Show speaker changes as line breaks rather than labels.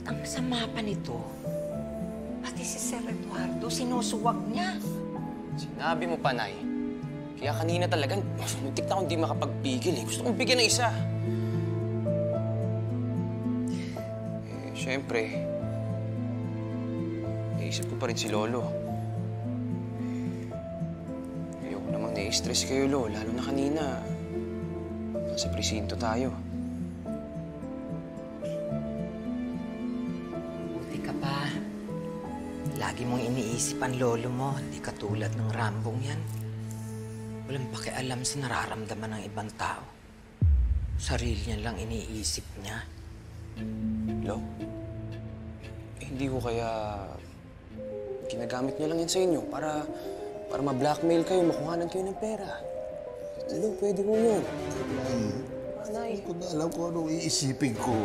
Ang sama pa nito. Pati si Sir Eduardo, sinusuwag niya.
Sinabi mo pa, Nay. Kaya kanina talaga, muntik na akong di makapagpigil eh. Gusto kong bigyan ng isa. Eh, syempre, naisip ko pa rin si Lolo. Ayoko namang na-stress kayo, Lo. Lalo na kanina. Nasa presinto tayo.
Buti ka pa. Lagi mong iniisip ang lolo mo. Hindi katulad ng Rambong yan. Walang pakialam sa nararamdaman ng ibang tao. Sarili niya lang iniisip niya.
Lo? Hindi ko kaya ginagamit niya lang yan sa inyo para ma-blackmail kayo, makuhanan kayo ng pera. Lo, pwede ko yun.
Nay, hindi ko na alam kung anong iisipin ko.